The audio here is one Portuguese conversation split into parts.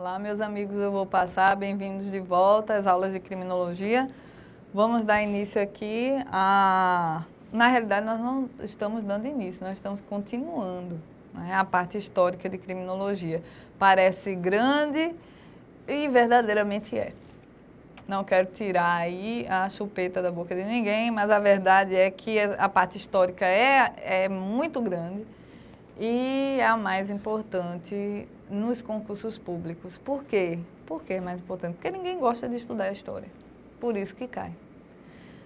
Olá, meus amigos, eu vou passar, bem-vindos de volta às aulas de criminologia. Vamos dar início aqui a... Na realidade, nós não estamos dando início, nós estamos continuando, né, a parte histórica de criminologia. Parece grande e verdadeiramente é. Não quero tirar aí a chupeta da boca de ninguém, mas a verdade é que a parte histórica é muito grande e é a mais importante nos concursos públicos. Por quê? Por que é mais importante? Porque ninguém gosta de estudar a história. Por isso que cai.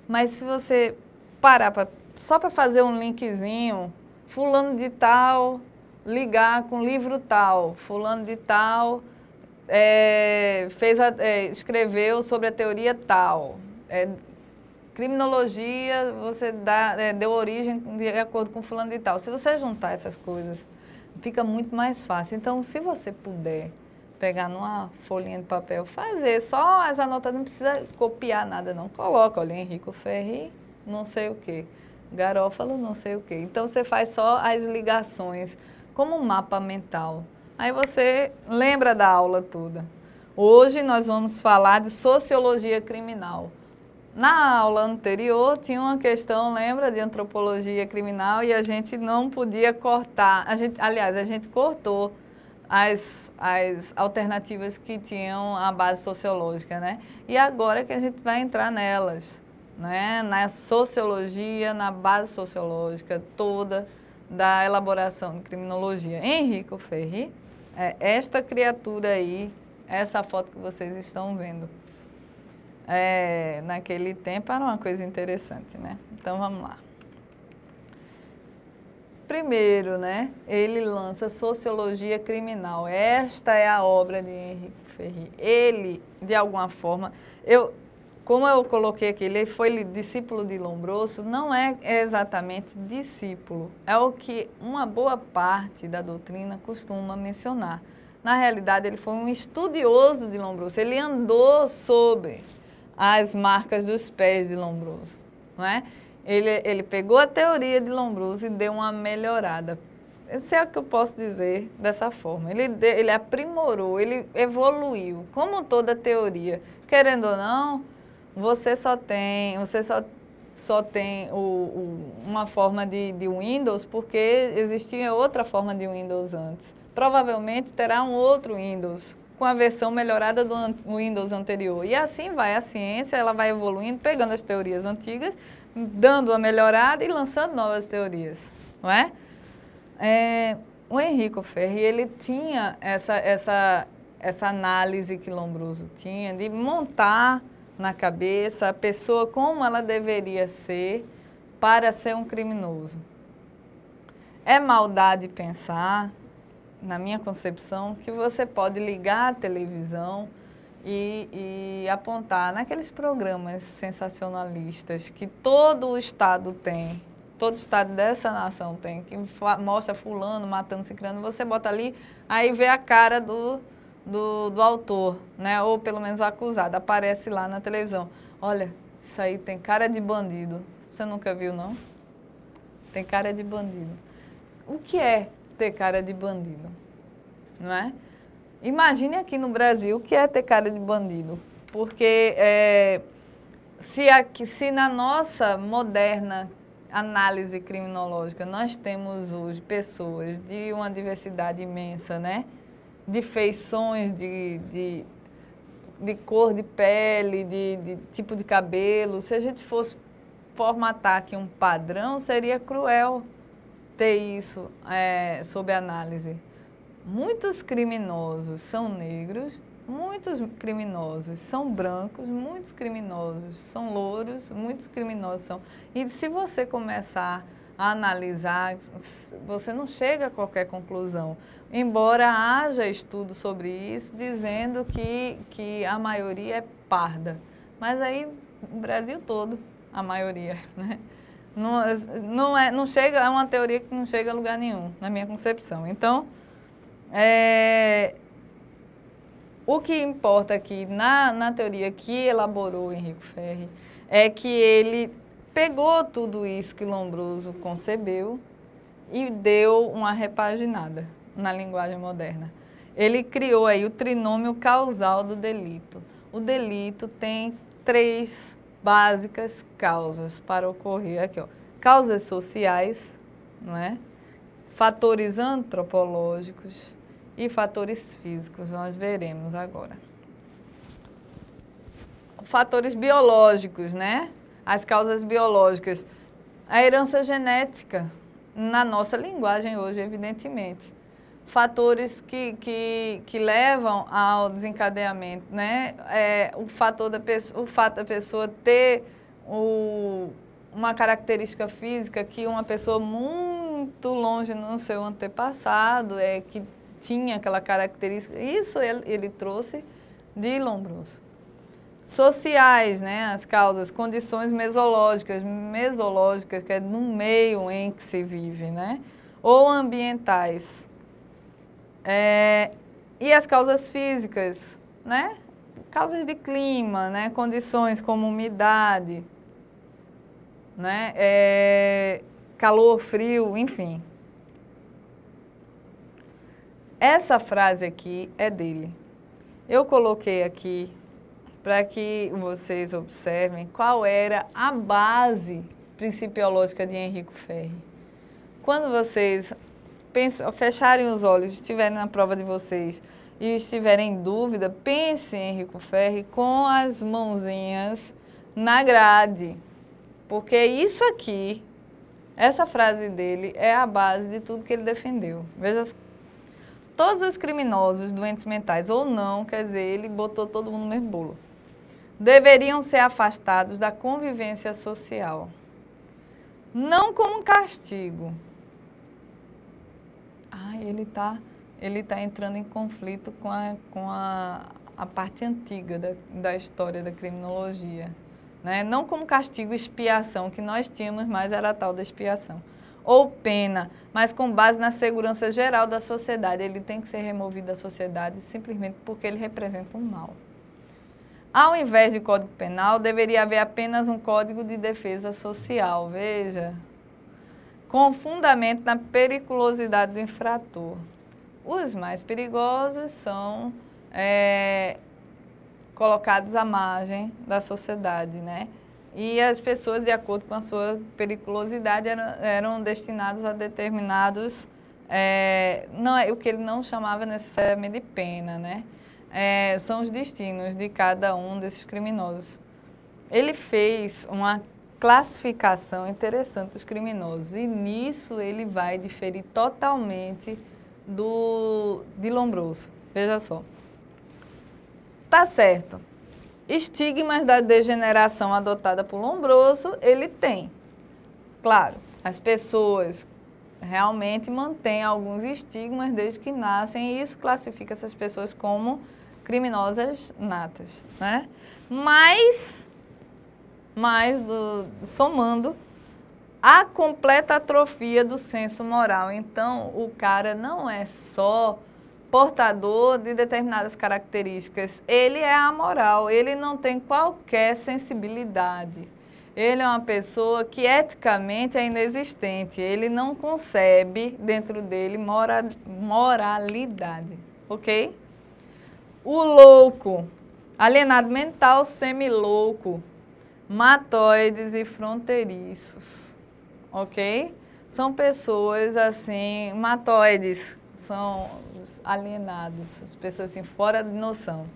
Mas se você parar só para fazer um linkzinho, fulano de tal, ligar com livro tal, fulano de tal, escreveu sobre a teoria tal. Criminologia, você deu origem de acordo com fulano de tal. Se você juntar essas coisas, fica muito mais fácil. Então, se você puder pegar numa folhinha de papel, fazer só as anotações, não precisa copiar nada não. Coloca, olha, Henrico Ferri, não sei o quê, Garófalo, não sei o quê. Então, você faz só as ligações, como um mapa mental. Aí você lembra da aula toda. Hoje nós vamos falar de sociologia criminal. Na aula anterior tinha uma questão, lembra, de antropologia criminal e a gente não podia cortar. Aliás, a gente cortou as alternativas que tinham a base sociológica, né? E agora que a gente vai entrar nelas, né? Na sociologia, na base sociológica toda da elaboração de criminologia. Henrico Ferri é esta criatura aí, essa foto que vocês estão vendo. Naquele tempo era uma coisa interessante, né? Então vamos lá. Primeiro, né, ele lança Sociologia Criminal. Esta é a obra de Henrico Ferri. Ele, de alguma forma, como eu coloquei aqui, ele foi discípulo de Lombroso, não é exatamente discípulo, é o que uma boa parte da doutrina costuma mencionar. Na realidade, ele foi um estudioso de Lombroso, ele andou sobre as marcas dos pés de Lombroso, não é? Ele pegou a teoria de Lombroso e deu uma melhorada. Isso é o que eu posso dizer dessa forma. Ele aprimorou, ele evoluiu, como toda teoria. Querendo ou não, você só tem uma forma de Windows porque existia outra forma de Windows antes. Provavelmente terá um outro Windows com a versão melhorada do Windows anterior. E assim vai a ciência, ela vai evoluindo, pegando as teorias antigas, dando uma melhorada e lançando novas teorias, não é? O Henrico Ferri, ele tinha essa análise que Lombroso tinha de montar na cabeça a pessoa como ela deveria ser para ser um criminoso. É maldade pensar, na minha concepção, que você pode ligar a televisão e apontar naqueles programas sensacionalistas que todo o Estado tem, todo o Estado dessa nação tem, que mostra fulano matando, ciclano, você bota ali, aí vê a cara do autor, né? Ou pelo menos o acusado, aparece lá na televisão. Olha, isso aí tem cara de bandido. Você nunca viu, não? Tem cara de bandido. O que é ter cara de bandido? Não é? Imagine aqui no Brasil o que é ter cara de bandido. Porque se na nossa moderna análise criminológica nós temos hoje pessoas de uma diversidade imensa, né? De feições, de cor de pele, de tipo de cabelo. Se a gente fosse formatar aqui um padrão, seria cruel ter isso sob análise. Muitos criminosos são negros, muitos criminosos são brancos, muitos criminosos são louros, muitos criminosos são... E se você começar a analisar, você não chega a qualquer conclusão. Embora haja estudo sobre isso, dizendo que a maioria é parda. Mas aí, no Brasil todo, a maioria, né? Não chega, é uma teoria que não chega a lugar nenhum, na minha concepção. Então, o que importa aqui na teoria que elaborou Henrico Ferri é que ele pegou tudo isso que Lombroso concebeu e deu uma repaginada na linguagem moderna. ele criou aí o trinômio causal do delito. O delito tem 3 básicas causas para ocorrer aqui, ó. Causas sociais, não é? Fatores antropológicos e fatores físicos, nós veremos agora. Fatores biológicos, né? As causas biológicas. A herança genética, na nossa linguagem hoje, evidentemente. Fatores que levam ao desencadeamento, né? O fato da pessoa ter uma característica física que uma pessoa muito longe no seu antepassado que tinha aquela característica. Isso ele trouxe de Lombroso. Sociais, né? As causas, condições mesológicas, que é no meio em que se vive, né? Ou ambientais. E as causas físicas, né? Causas de clima, né? Condições como umidade, né? Calor, frio, enfim. Essa frase aqui é dele. Eu coloquei aqui para que vocês observem qual era a base principiológica de Henrico Ferri. Quando vocês fecharem os olhos, estiverem na prova de vocês e estiverem em dúvida, pense em Henrico Ferri com as mãozinhas na grade, porque isso aqui, essa frase dele, é a base de tudo que ele defendeu. Veja só. Todos os criminosos, doentes mentais ou não, quer dizer, ele botou todo mundo no mesmo bolo, deveriam ser afastados da convivência social, não como castigo. Ele tá entrando em conflito com a parte antiga da história da criminologia, né? Não como castigo, expiação, que nós tínhamos, mas era a tal da expiação. Ou pena, mas com base na segurança geral da sociedade. Ele tem que ser removido da sociedade simplesmente porque ele representa um mal. Ao invés de código penal, deveria haver apenas um código de defesa social, veja, com fundamento na periculosidade do infrator. Os mais perigosos são colocados à margem da sociedade, né? E as pessoas, de acordo com a sua periculosidade, eram destinadas a determinados, o que ele não chamava necessariamente de pena, né? São os destinos de cada um desses criminosos. Ele fez uma classificação interessante dos criminosos e nisso ele vai diferir totalmente de Lombroso. Veja só. Tá certo. Estigmas da degeneração adotada por Lombroso, ele tem. Claro, as pessoas realmente mantêm alguns estigmas desde que nascem e isso classifica essas pessoas como criminosas natas, né? Somando a completa atrofia do senso moral. Então, o cara não é só portador de determinadas características, ele é amoral, ele não tem qualquer sensibilidade. Ele é uma pessoa que eticamente é inexistente, ele não concebe dentro dele moralidade, ok? O louco, alienado mental, semilouco, matóides e fronteiriços, ok? São pessoas assim, matóides, são os alienados, as pessoas assim, fora de noção.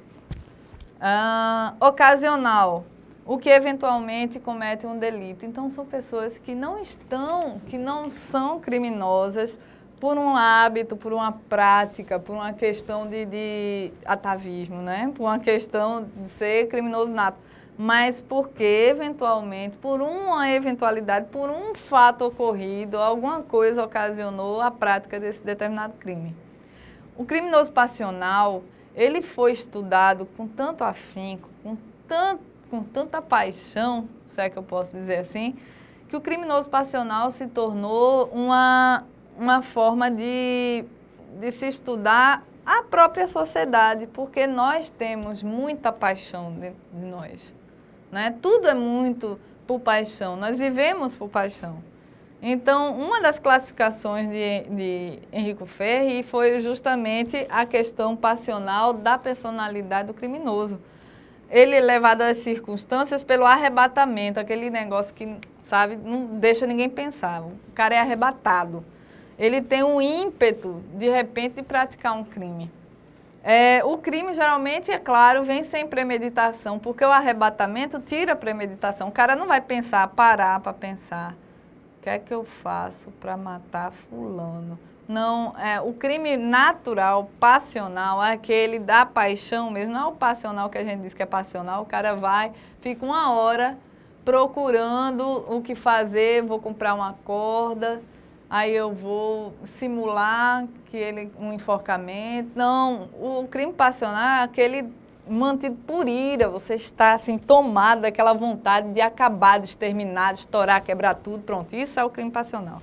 Ocasional, o que eventualmente comete um delito. Então, são pessoas que não são criminosas por um hábito, por uma prática, por uma questão de atavismo, né? Por uma questão de ser criminoso nato, mas porque, eventualmente, por uma eventualidade, por um fato ocorrido, alguma coisa ocasionou a prática desse determinado crime. O criminoso passional, ele foi estudado com tanto afinco, com tanta paixão, se é que eu posso dizer assim, que o criminoso passional se tornou uma forma de se estudar a própria sociedade, porque nós temos muita paixão dentro de nós, né? Tudo é muito por paixão, nós vivemos por paixão. Então, uma das classificações de Enrico Ferri foi justamente a questão passional da personalidade do criminoso. Ele é levado às circunstâncias pelo arrebatamento, aquele negócio que, sabe, não deixa ninguém pensar. O cara é arrebatado. Ele tem um ímpeto, de repente, de praticar um crime. O crime, geralmente, é claro, vem sem premeditação, porque o arrebatamento tira a premeditação. O cara não vai pensar, parar para pensar, o que é que eu faço para matar fulano? Não, o crime natural, passional, é aquele da paixão mesmo, não é o passional que a gente diz que é passional, o cara vai, fica uma hora procurando o que fazer, vou comprar uma corda, aí eu vou simular um enforcamento. Não, o crime passional é aquele mantido por ira, você está assim tomado daquela vontade de acabar, de exterminar, de estourar, quebrar tudo, pronto, isso é o crime passional.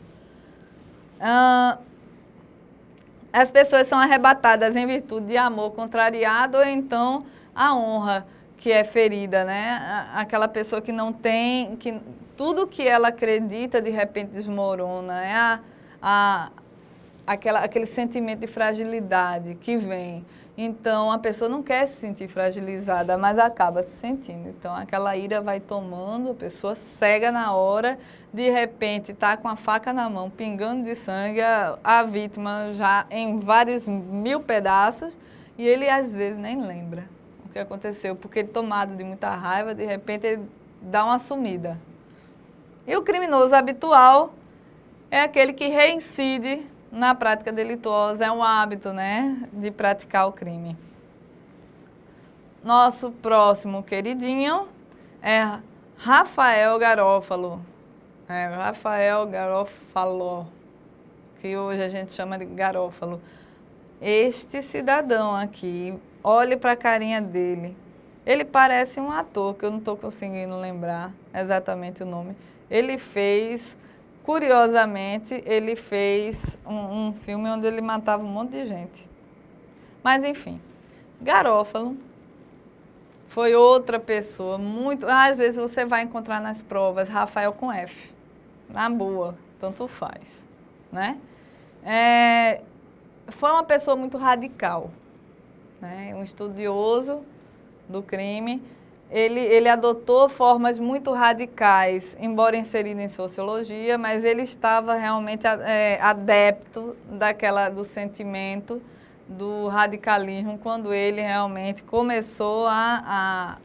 As pessoas são arrebatadas em virtude de amor contrariado ou então a honra que é ferida, né? Aquela pessoa que não tem, que tudo que ela acredita de repente desmorona, aquele sentimento de fragilidade que vem. Então, a pessoa não quer se sentir fragilizada, mas acaba se sentindo. Então, aquela ira vai tomando, a pessoa cega na hora, de repente está com a faca na mão, pingando de sangue, a vítima já em vários mil pedaços, e ele às vezes nem lembra o que aconteceu, porque ele, tomado de muita raiva, de repente ele dá uma sumida. E o criminoso habitual é aquele que reincide na prática delituosa, é um hábito, né, de praticar o crime. Nosso próximo queridinho é Rafael Garófalo. Rafael Garófalo, que hoje a gente chama de Garófalo. Este cidadão aqui, olhe para a carinha dele. Ele parece um ator, que eu não estou conseguindo lembrar exatamente o nome. Ele fez... Curiosamente, ele fez um filme onde ele matava um monte de gente. Mas, enfim, Garófalo foi outra pessoa muito... Às vezes você vai encontrar nas provas Rafael com F. Na boa, tanto faz, né? Foi uma pessoa muito radical, né? Um estudioso do crime. Ele adotou formas muito radicais, embora inserido em sociologia, mas ele estava realmente adepto do sentimento do radicalismo quando ele realmente começou a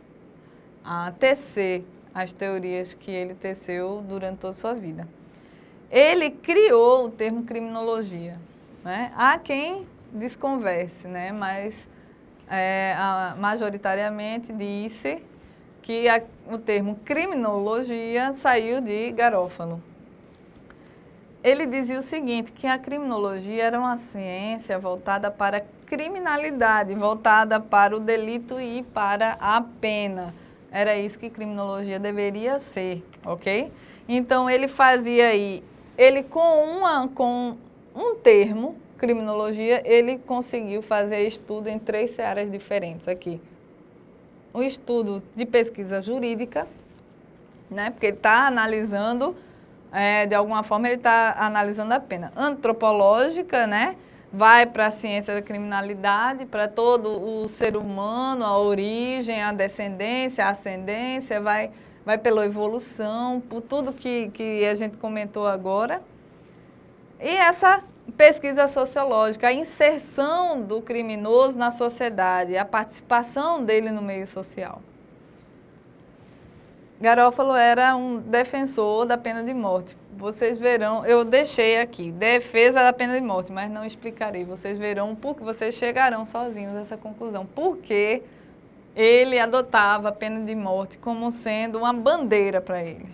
tecer as teorias que ele teceu durante toda a sua vida. Ele criou o termo criminologia, né? Há quem desconverse, né? Mas majoritariamente disse que o termo criminologia saiu de Garófalo. Ele dizia o seguinte, que a criminologia era uma ciência voltada para a criminalidade, voltada para o delito e para a pena. Era isso que criminologia deveria ser, ok? Então, ele fazia aí, com um termo, criminologia, ele conseguiu fazer estudo em 3 searas diferentes aqui. Um estudo de pesquisa jurídica, né? Porque ele está analisando, de alguma forma, ele está analisando a pena. Antropológica, né? Vai para a ciência da criminalidade, para todo o ser humano, a origem, a descendência, a ascendência, vai pela evolução, por tudo que a gente comentou agora. E essa pesquisa sociológica, a inserção do criminoso na sociedade, a participação dele no meio social. Garófalo era um defensor da pena de morte. Vocês verão, eu deixei aqui, defesa da pena de morte, mas não explicarei. Vocês verão porque vocês chegarão sozinhos a essa conclusão. Porque ele adotava a pena de morte como sendo uma bandeira para ele.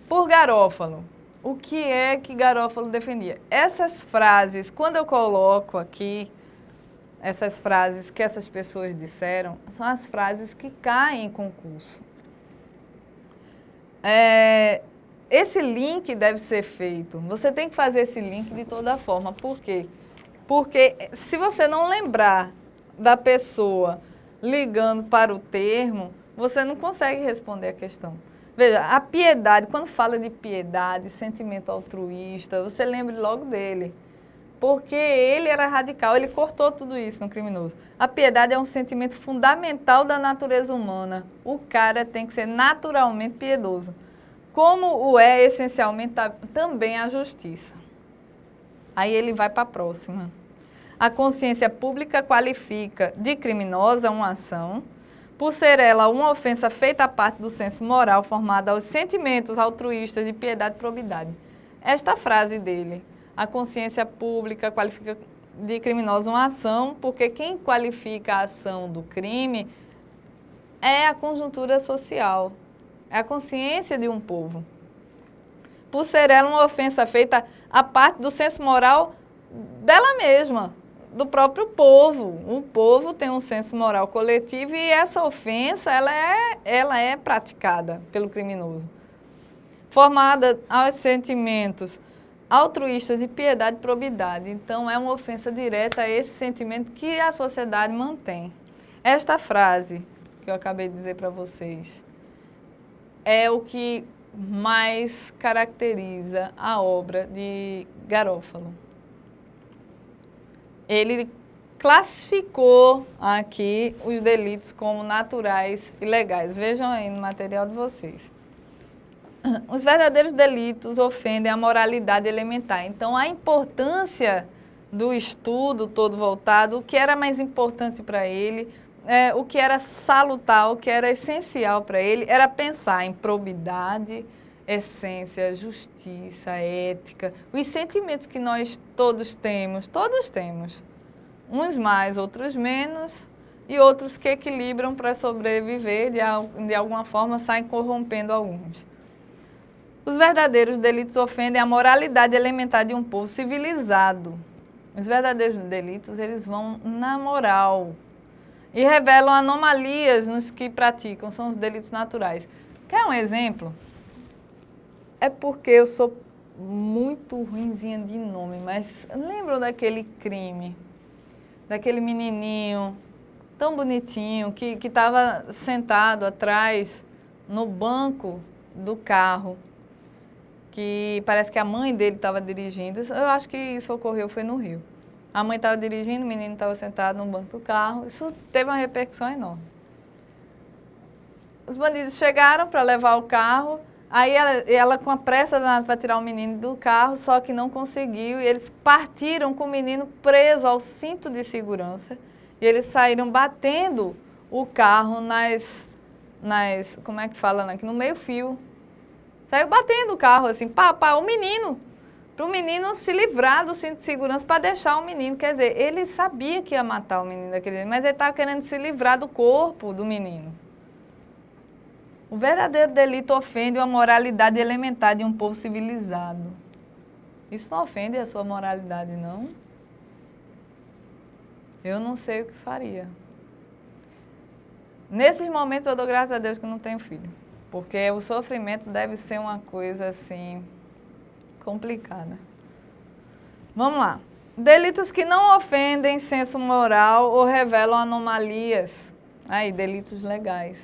Por Garófalo, o que é que Garófalo defendia? Essas frases, quando eu coloco aqui, essas frases que essas pessoas disseram, são as frases que caem em concurso. Esse link deve ser feito. Você tem que fazer esse link de toda forma. Por quê? Porque se você não lembrar da pessoa ligando para o termo, você não consegue responder a questão. Veja, a piedade, quando fala de piedade, sentimento altruísta, você lembre logo dele. Porque ele era radical, ele cortou tudo isso no criminoso. A piedade é um sentimento fundamental da natureza humana. O cara tem que ser naturalmente piedoso. Como o é essencialmente também a justiça. Aí ele vai para a próxima. A consciência pública qualifica de criminosa uma ação, por ser ela uma ofensa feita à parte do senso moral formada aos sentimentos altruístas de piedade e probidade. Esta frase dele, a consciência pública qualifica de criminosa uma ação, porque quem qualifica a ação do crime é a conjuntura social, é a consciência de um povo. Por ser ela uma ofensa feita à parte do senso moral dela mesma, do próprio povo. O povo tem um senso moral coletivo e essa ofensa ela é praticada pelo criminoso. Formada aos sentimentos altruístas de piedade e probidade. Então, é uma ofensa direta a esse sentimento que a sociedade mantém. Esta frase que eu acabei de dizer para vocês é o que mais caracteriza a obra de Garofalo. Ele classificou aqui os delitos como naturais e legais. Vejam aí no material de vocês. Os verdadeiros delitos ofendem a moralidade elementar. Então, a importância do estudo todo voltado, o que era mais importante para ele, o que era salutar, o que era essencial para ele, era pensar em probidade, essência, justiça, ética, os sentimentos que nós todos temos, uns mais, outros menos, e outros que equilibram para sobreviver, de alguma forma saem corrompendo alguns. Os verdadeiros delitos ofendem a moralidade elementar de um povo civilizado. Os verdadeiros delitos, eles vão na moral e revelam anomalias nos que praticam, são os delitos naturais. Quer um exemplo? É porque eu sou muito ruinzinha de nome, mas lembram daquele crime? Daquele menininho tão bonitinho que estava sentado atrás no banco do carro, que parece que a mãe dele estava dirigindo. Eu acho que isso ocorreu, foi no Rio. A mãe estava dirigindo, o menino estava sentado no banco do carro. Isso teve uma repercussão enorme. Os bandidos chegaram para levar o carro. Aí ela com a pressa danada para tirar o menino do carro, só que não conseguiu. E eles partiram com o menino preso ao cinto de segurança. E eles saíram batendo o carro como é que fala aqui? No meio-fio. Saiu batendo o carro assim, o menino. Para o menino se livrar do cinto de segurança para deixar o menino. Quer dizer, ele sabia que ia matar o menino daquele jeito, mas ele estava querendo se livrar do corpo do menino. O verdadeiro delito ofende a moralidade elementar de um povo civilizado. Isso não ofende a sua moralidade, não? Eu não sei o que faria. Nesses momentos eu dou graças a Deus que eu não tenho filho. Porque o sofrimento deve ser uma coisa assim complicada. Vamos lá. Delitos que não ofendem senso moral ou revelam anomalias. Aí, delitos legais.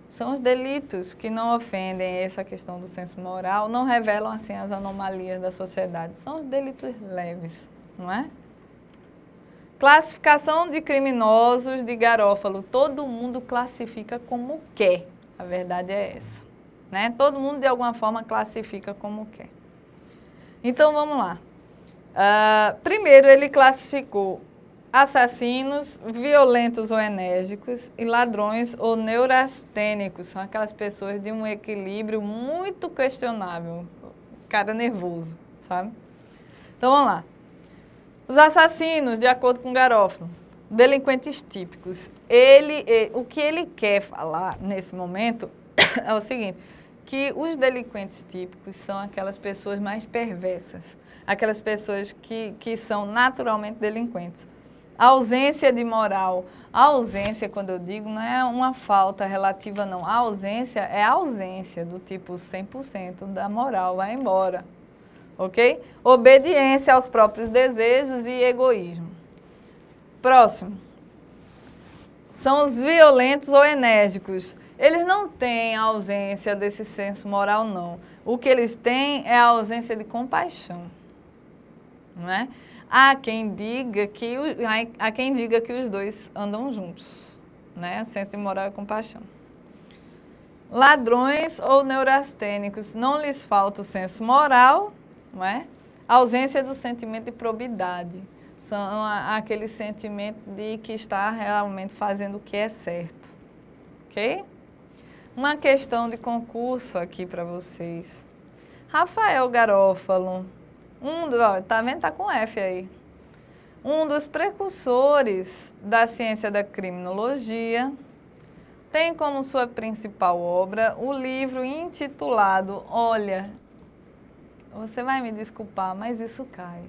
São os delitos que não ofendem essa questão do senso moral, não revelam assim as anomalias da sociedade. São os delitos leves, não é? Classificação de criminosos de Garofalo. Todo mundo classifica como quer. A verdade é essa, né? Todo mundo de alguma forma classifica como quer. Então vamos lá. Primeiro ele classificou assassinos, violentos ou enérgicos e ladrões ou neurastênicos. São aquelas pessoas de um equilíbrio muito questionável. Cara nervoso, sabe? Então vamos lá. Os assassinos, de acordo com Garofalo, delinquentes típicos. O que ele quer falar nesse momento é o seguinte, que os delinquentes típicos são aquelas pessoas mais perversas, aquelas pessoas que são naturalmente delinquentes. A ausência de moral. A ausência, quando eu digo, não é uma falta relativa, não. A ausência é a ausência do tipo 100% da moral, vai embora. Ok? Obediência aos próprios desejos e egoísmo. Próximo. São os violentos ou enérgicos. Eles não têm a ausência desse senso moral, não. O que eles têm é a ausência de compaixão. Não é? Há quem diga que os dois andam juntos, né? O senso de moral e compaixão. Ladrões ou neurastênicos, não lhes falta o senso moral, não é? A ausência do sentimento de probidade. São aquele sentimento de que está realmente fazendo o que é certo. Ok? Uma questão de concurso aqui para vocês. Rafael Garófalo, tá vendo? Tá com F aí. Um dos precursores da ciência da criminologia, tem como sua principal obra o livro intitulado, olha, você vai me desculpar, mas isso cai.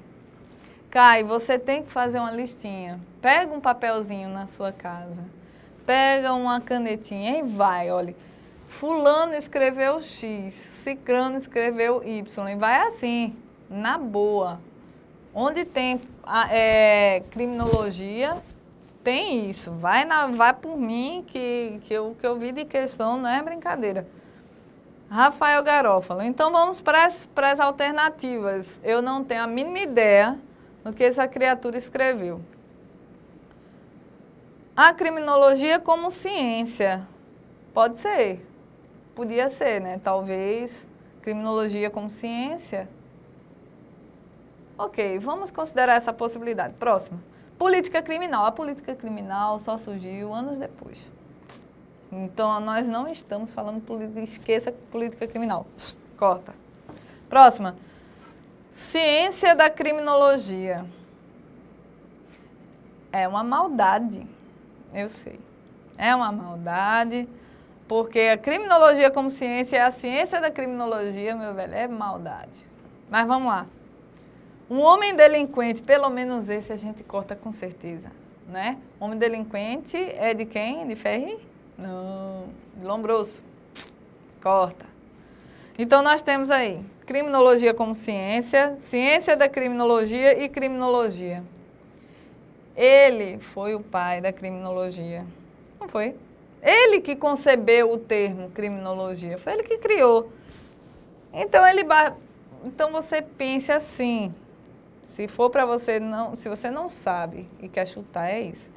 Cai, você tem que fazer uma listinha. Pega um papelzinho na sua casa, pega uma canetinha e vai, olha. Fulano escreveu X, Cicrano escreveu Y, e vai assim, na boa. Onde tem criminologia, tem isso. Vai por mim, que eu vi de questão não é brincadeira. Rafael Garófalo. Então vamos para as alternativas. Eu não tenho a mínima ideia do que essa criatura escreveu. A criminologia como ciência. Pode ser. Podia ser, né? Talvez criminologia como ciência. Ok, vamos considerar essa possibilidade. Próxima. Política criminal. A política criminal só surgiu anos depois. Então, nós não estamos falando política, esqueça política criminal. Corta. Próxima. Ciência da criminologia. É uma maldade, eu sei. É uma maldade, porque a criminologia como ciência é a ciência da criminologia, meu velho, é maldade. Mas vamos lá. Um homem delinquente, pelo menos esse a gente corta com certeza, né? Homem delinquente é de quem? De Ferri? Não, de Lombroso. Corta. Então nós temos aí criminologia como ciência, ciência da criminologia e criminologia. Ele foi o pai da criminologia. Não foi? Ele que concebeu o termo criminologia, foi ele que criou. Então você pense assim. Se for para você não, se você não sabe e quer chutar, é isso.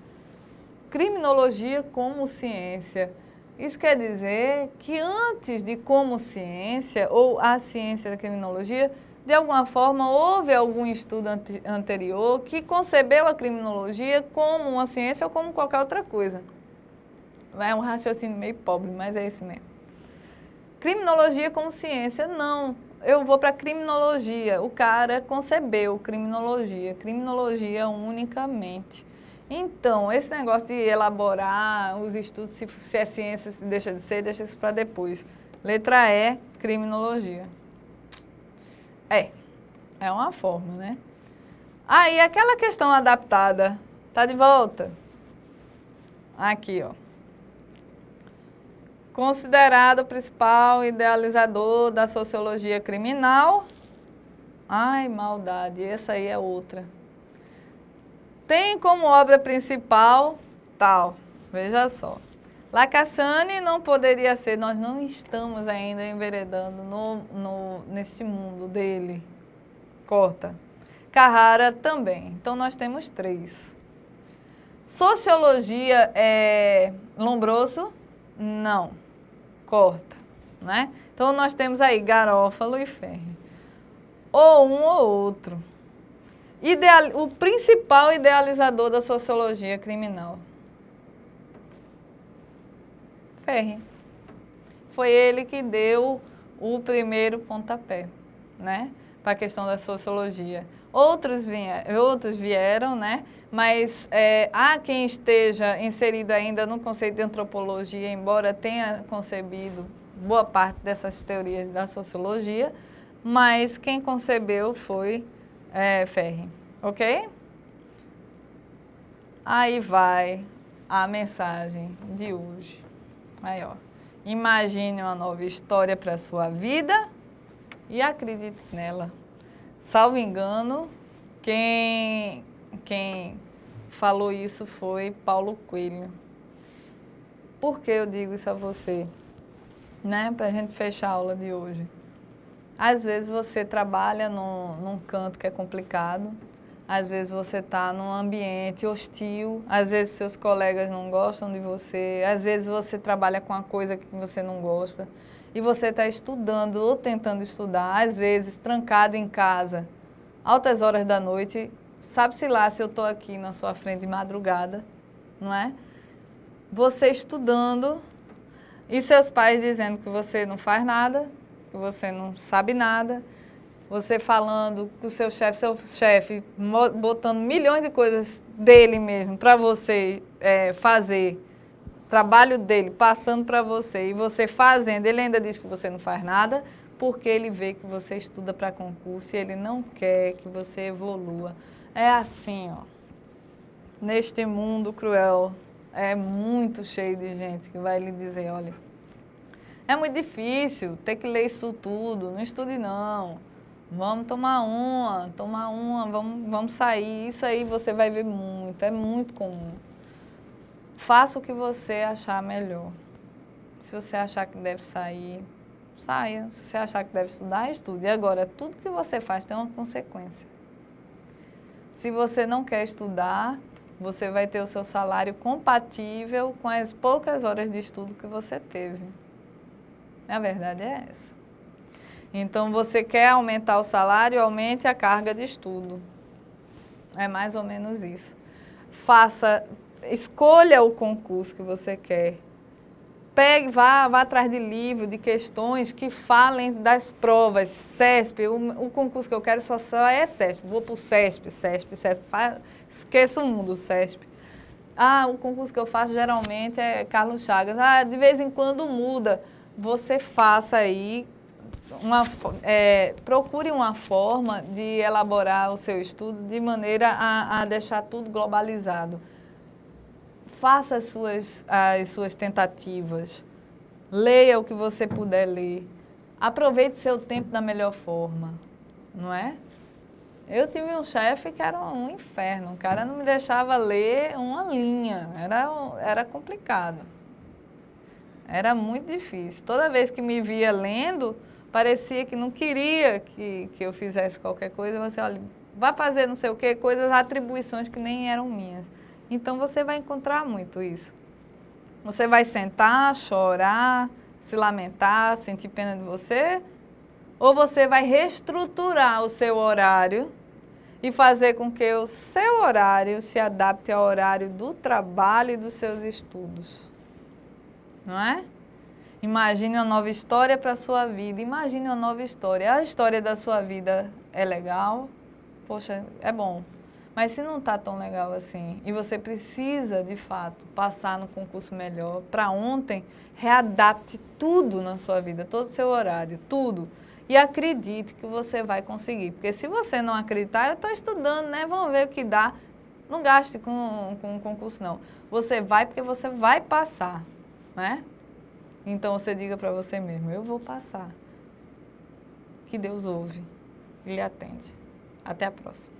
Criminologia como ciência. Isso quer dizer que antes de como ciência, ou a ciência da criminologia, de alguma forma houve algum estudo anterior que concebeu a criminologia como uma ciência ou como qualquer outra coisa. É um raciocínio meio pobre, mas é isso mesmo. Criminologia como ciência, não. Eu vou para criminologia. O cara concebeu criminologia unicamente. Então, esse negócio de elaborar os estudos, se é ciência, se deixa de ser, deixa isso para depois. Letra E, criminologia. É uma forma, né? Aí, aquela questão adaptada, tá de volta? Aqui, ó. Considerado o principal idealizador da sociologia criminal. Ai, maldade, essa aí é outra. Tem como obra principal tal. Veja só. Lacassagne não poderia ser, nós não estamos ainda enveredando nesse mundo dele. Corta. Carrara também. Então nós temos 3. Sociologia é Lombroso? Não. Corta, né? Então nós temos aí Garófalo e Ferri. Ou um ou outro. O principal idealizador da sociologia criminal. Ferri. Foi ele que deu o primeiro pontapé, né? Para a questão da sociologia. Outros vieram, né? Mas há quem esteja inserido ainda no conceito de antropologia, embora tenha concebido boa parte dessas teorias da sociologia, mas quem concebeu foi Ferri, ok? Aí vai a mensagem de hoje. Aí, ó. Imagine uma nova história para a sua vida e acredite nela. Salvo engano, quem falou isso foi Paulo Coelho. Por que eu digo isso a você? Né? Para a gente fechar a aula de hoje. Às vezes você trabalha num canto que é complicado, às vezes você está num ambiente hostil, às vezes seus colegas não gostam de você, às vezes você trabalha com uma coisa que você não gosta e você está estudando ou tentando estudar, às vezes trancado em casa, altas horas da noite, sabe-se lá se eu estou aqui na sua frente de madrugada, não é? Você estudando e seus pais dizendo que você não faz nada, que você não sabe nada, você falando com o seu chefe botando milhões de coisas dele mesmo para você fazer, trabalho dele passando para você e você fazendo, ele ainda diz que você não faz nada, porque ele vê que você estuda para concurso e ele não quer que você evolua. É assim, ó, neste mundo cruel, é muito cheio de gente que vai lhe dizer, olha, é muito difícil ter que ler isso tudo, não estude não. Vamos tomar uma, vamos sair. Isso aí você vai ver muito, é muito comum. Faça o que você achar melhor. Se você achar que deve sair, saia. Se você achar que deve estudar, estude. E agora, tudo que você faz tem uma consequência. Se você não quer estudar, você vai ter o seu salário compatível com as poucas horas de estudo que você teve. A verdade é essa. Então, você quer aumentar o salário, aumente a carga de estudo. É mais ou menos isso. Escolha o concurso que você quer. Pegue, vá atrás de livro, de questões que falem das provas. CESP, o concurso que eu quero só é CESP. Vou para o CESP. Esqueça o mundo, CESP. O concurso que eu faço geralmente é Carlos Chagas. De vez em quando muda. Você faça aí, procure uma forma de elaborar o seu estudo de maneira a deixar tudo globalizado. Faça as suas tentativas, leia o que você puder ler, aproveite seu tempo da melhor forma, não é? Eu tive um chefe que era um inferno, o cara não me deixava ler uma linha, era complicado. Era muito difícil. Toda vez que me via lendo, parecia que não queria que eu fizesse qualquer coisa. Você, olha, vai fazer não sei o quê, coisas, atribuições que nem eram minhas. Então, você vai encontrar muito isso. Você vai sentar, chorar, se lamentar, sentir pena de você, ou você vai reestruturar o seu horário e fazer com que o seu horário se adapte ao horário do trabalho e dos seus estudos. Não é? Imagine uma nova história para a sua vida. Imagine uma nova história. A história da sua vida é legal? Poxa, é bom. Mas se não está tão legal assim, e você precisa, de fato, passar no concurso melhor, para ontem, readapte tudo na sua vida, todo o seu horário, tudo. E acredite que você vai conseguir. Porque se você não acreditar, eu estou estudando, né? Vamos ver o que dá. Não gaste com concurso, não. Você vai porque você vai passar. Né? Então você diga para você mesmo, eu vou passar. Que Deus ouve e lhe atende. Até a próxima.